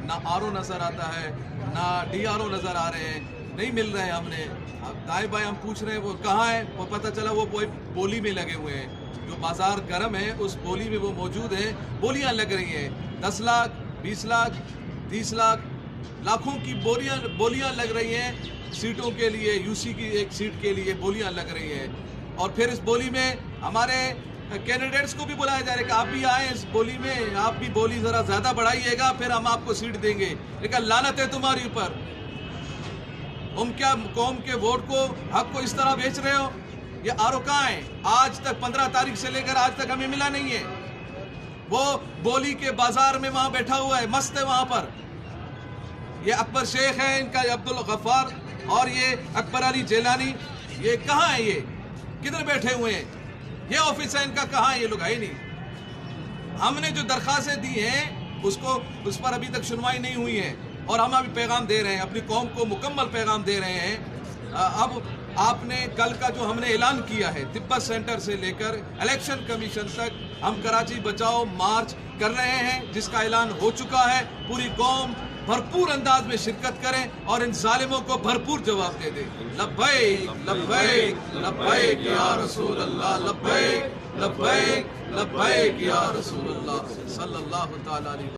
نہ RO نظر آتا ہے، نہ DRO نظر آ رہے ہیں، نہیں مل رہے ہیں ہم نے. اب دائیں بائیں ہم پوچھ رہے ہیں وہ کہاں ہے، وہ پتہ چلا وہ بولی میں لگے ہوئے ہیں. جو بازار گرم ہے اس بولی میں وہ موجود ہیں، بولیاں لگ رہی ہیں. 10 لاکھ 20 لاکھ 30 لاکھ لاکھوں کی بولیاں لگ رہی ہیں سیٹوں کے لیے. UC کی ایک سیٹ کے لیے بولیاں لگ رہی ہیں. اور پھر اس بولی میں ہمارے کینڈیڈیٹس کو بھی بلایا جا رہا ہے کہ آپ بھی آئیں اس بولی میں، آپ بھی بولی ذرا زیادہ بڑھائیے گا، پھر ہم آپ کو سیٹ دیں گے. لیکن لعنت ہے تمہاری اوپر، تم کیا قوم کے ووٹ کو، حق کو اس طرح بیچ رہے ہو؟ یہ RO کہاں ہے؟ آج تک 15 تاریخ سے لے کر آج تک ہمیں ملا نہیں ہے. وہ بولی کے بازار میں وہاں بیٹھا ہوا ہے، مست ہے وہاں پر. یہ اکبر شیخ ہے ان کا، عبدالغفار، اور یہ اکبر علی جیلانی. یہ کہاں ہے؟ یہ کدھر بیٹھے ہوئے ہیں؟ یہ آفس ہے ان کا، کہاں ہے یہ لوگ؟ ہے نہیں. ہم نے جو درخواستیں دی ہیں اس پر ابھی تک سنوائی نہیں ہوئی ہے، اور ہم ابھی پیغام دے رہے ہیں، اپنی قوم کو مکمل پیغام دے رہے ہیں. اب آپ نے کل کا جو ہم نے اعلان کیا ہے، تبت سینٹر سے لے کر الیکشن کمیشن تک ہم کراچی بچاؤ مارچ کر رہے ہیں، جس کا اعلان ہو چکا ہے. پوری قوم بھرپور انداز میں شرکت کریں اور ان ظالموں کو بھرپور جواب دے دیں. لبیک لبیک لبیک یا رسول اللہ، لبیک لبیک لبیک یا رسول اللہ صلی اللہ تعالی علیہ وسلم.